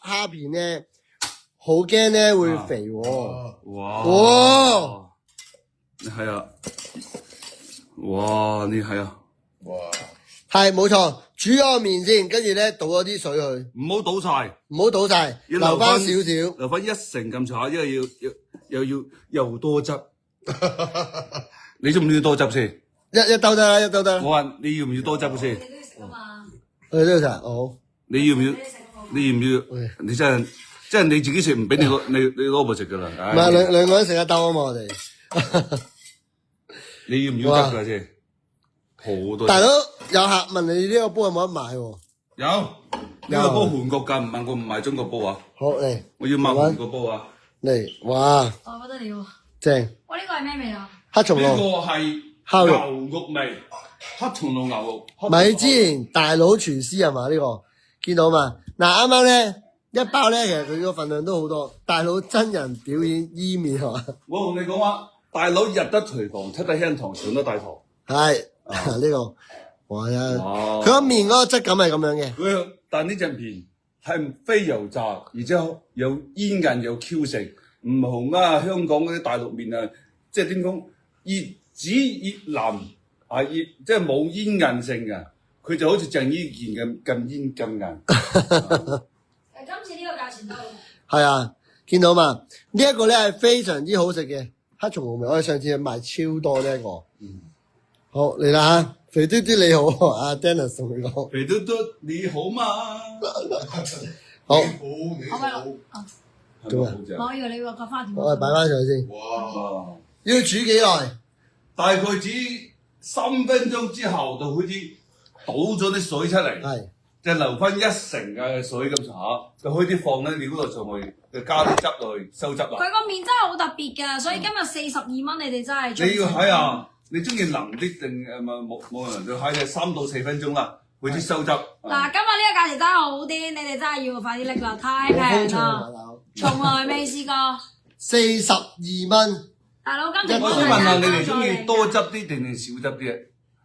蝦片咧，好驚咧會肥喎。哇！係啊！哇！你係啊！哇！係冇錯，煮咗個麵先，跟住咧倒咗啲水去，唔好倒晒，唔好倒晒，要留翻少少。留翻1成咁上下，因為又多汁。你中唔中意多汁先？一兜得啦，一兜得啦。我話你要唔要多汁先？你都要食啊嘛。我哋都要食，好。你要唔要？你要唔要喂？你真係你自己食，唔俾你攞部食噶啦。唔係兩個人食一兜啊嘛，我哋。你要唔要汁㗎先？好多。大佬有客問你呢個煲有冇得買喎？有呢個煲韓國㗎，唔係我唔賣中國煲啊！好嚟我要賣韓國煲啊！嚟，哇，哦，不得了。正！哇，呢個係咩味啊？黑松呢個露，係烤肉牛肉味，黑松露牛肉。米芝蓮大佬廚師係嘛？呢個見到嘛？嗱，啱啱咧一包咧，其實佢個份量都好多。大佬真人表演伊麵係嘛？我同你講話，大佬入得廚房，出得廳堂，上得大堂。係呢個，哇呀！哇佢個麵嗰個質感係咁樣嘅。但呢隻麵係非油炸，而且有煙韌有 Q 性，唔同啊香港嗰啲大陸麵啊，即係點講熱紫熱腍啊熱，即係冇煙韌性嘅，佢就好似鄭伊健咁煙咁硬。今次呢個價錢都好。係啊，見到嘛？呢一個咧係非常之好食嘅黑松露味，我哋上次係賣超多呢一個。好嚟啦嚇，肥嘟嘟你好，阿 Dennis 同佢講。肥嘟嘟你好嘛？好，你好，做咩？我以為你話個花點。我哋擺翻上去先。哇！要煮幾耐？大概煮3分鐘之後，就好似倒咗啲水出嚟，係就留翻1成嘅水咁上下，就開啲放喺你嗰度上去，就加啲汁落去收汁啦。佢個麵真係好特別㗎，所以今日42蚊，你哋真係你要睇下，你中意腍啲定冇人就睇你3到4分鐘啦，開始收汁。嗱，今日呢個價錢真係好癲，你哋真係要快啲拎啦，太平啦，從來未試過。 42蚊，大佬今次我想問下你哋中意多汁啲定係少汁啲啊？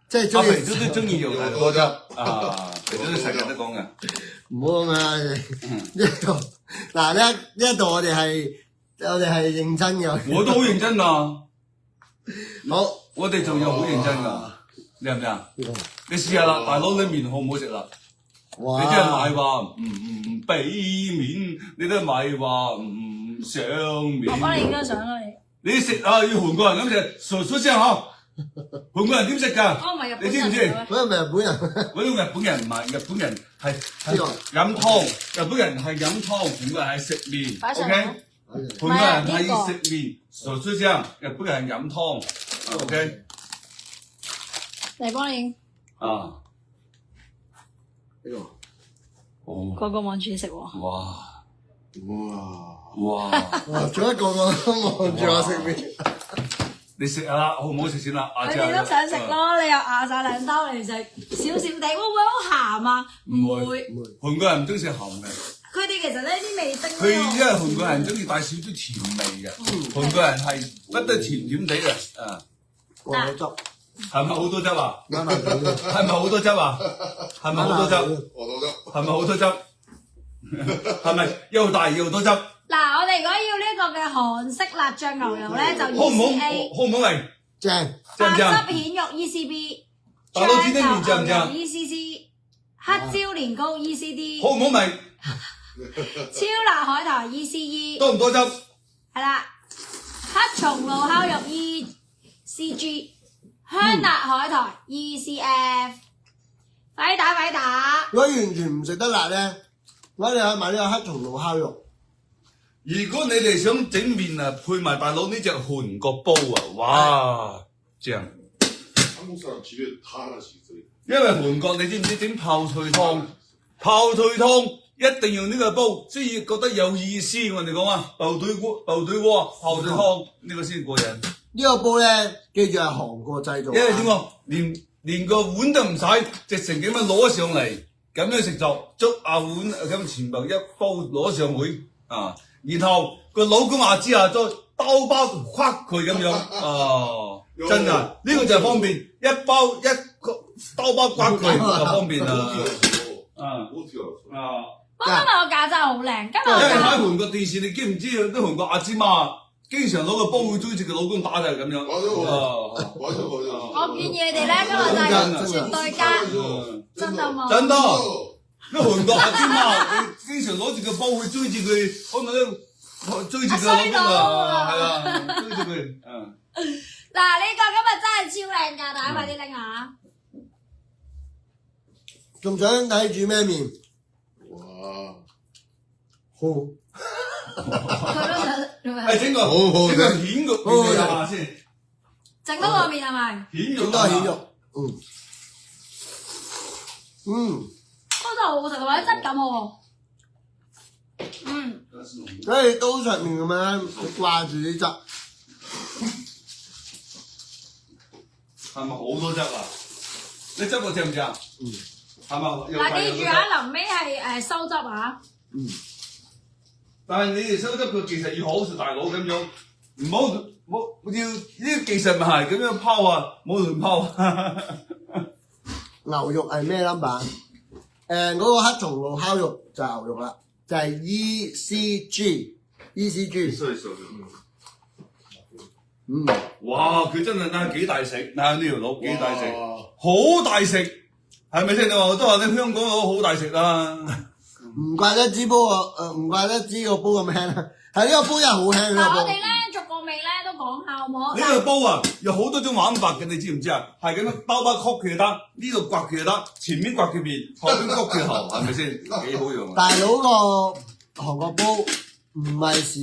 即係中意阿肥都中意用多汁啊！肥都成日都講嘅。唔好咁樣。呢度嗱呢一度我哋係認真嘅。我都好認真啊！好，我哋仲有好認真㗎，你係唔係啊？你試下啦，大佬你麵好唔好食啦？哇！你真係賣話唔俾面，你都賣話唔上面。我幫你影張相啦，你。你食啊，要韓國人咁食，傻傻聲嗬！韓國人點食㗎？我唔係日本你知唔知？人嚟嘅咩嗰個咪日本人。嗰啲日本人唔係，日本人係呢個飲湯，日本人係飲湯，韓國人係食麵。擺上 OK，去韓國人係食麵，傻傻聲，日本人係飲湯。OK，嚟幫你影，啊，呢個哦，個個望住你食喎。哇哇！哇！哇！仲一個個都望住我食麵。你食下啦，好唔好食先啦？佢哋都想食咯，你又壓晒兩兜嚟食，少少地會唔會好鹹啊？唔會。韓國人唔中意食鹹嘅，佢哋其實呢啲味精佢因為韓國人中意帶少少甜味嘅，韓國人係不得甜甜地嘅，啊，哇！好汁，係咪好多汁啊？啱啱好嘅。係咪好多汁啊？係咪好多汁？我都得。係咪好多汁？係咪又大又多汁？嗱，我哋如果要呢個嘅韓式辣醬牛油咧，就好唔好？ ECA，好唔好味？正。正唔正？白汁蜆肉 ECB，大佬指啲麵正唔正？ ECC，黑椒年糕 ECD，好唔好味？超辣海苔 ECE，多唔多汁？係啦，黑松露烤肉 ECG，香辣海苔 ECF，快打快打！如果完全唔食得辣咧，我哋可以買呢個黑松露烤肉。如果你哋想整麵啊，配埋大佬呢隻韓國煲啊，哇，正！ 한국 사람 집에 다 하나씩 있어요. 因為韓國你知唔知整泡菜湯？泡菜湯一定用呢個煲，所以覺得有意思。我哋講啊，部隊鍋、泡菜湯呢個先過癮。呢個煲咧，記住係韓國製造。因為點講，連個碗都唔使，直成咁樣攞上嚟，咁樣食就捉下碗咁全部一煲攞上會啊！然後個老公話之下再兜包框佢咁樣，哦，真啊！呢個就係方便，一個兜包框佢就方便啦。啊 어떻게 알았어? 啊！喂，不過今日個架真係好靚，今日因為個架睇韓國電視，你知唔知啲韓國阿芝媽經常攞個煲去追住佢老公打就係咁樣。我建議你哋咧，今日就係絕對加，真的嗎？真的，因為韓國阿芝媽佢經常攞住個煲去追住佢，可能追住佢老公啊，係啊，追住佢，嗱，呢個今日真係超靚㗎，大家快啲拎下。仲想睇煮咩麵？哇！好，佢都想做咩？係整個整個蜆肉俾你下先，整多個麵係咪？蜆肉咁多係蜆肉，都真係好好食，或者質感喎。所以刀上面咁樣，你掛住啲汁，係咪好多汁啊？你汁我正唔正？係咪？嗱，記住啊，臨尾係收汁啊。但係你哋收汁個技術要好似大佬咁樣，唔好要呢個技術咪係咁樣拋啊，冇亂拋。牛肉係咩 number？嗰個黑松露烤肉就係牛肉啦，就係 ECG。哇！佢真係嗱幾大食，嗱呢條佬幾大食，好大食，係咪先？你話我都話你香港佬好大食啦。唔怪得知煲唔怪得知個煲咁輕啦，係呢個煲真係好輕呢個煲。嗱，我哋咧逐個味咧都講下好唔好？呢個煲啊，有好多種玩法嘅，你知唔知啊？係咁樣兜巴曲佢就得，呢度刮佢就得，前面刮佢面，後邊曲佢頭，係咪先？幾好用啊！大佬個韓國煲唔係時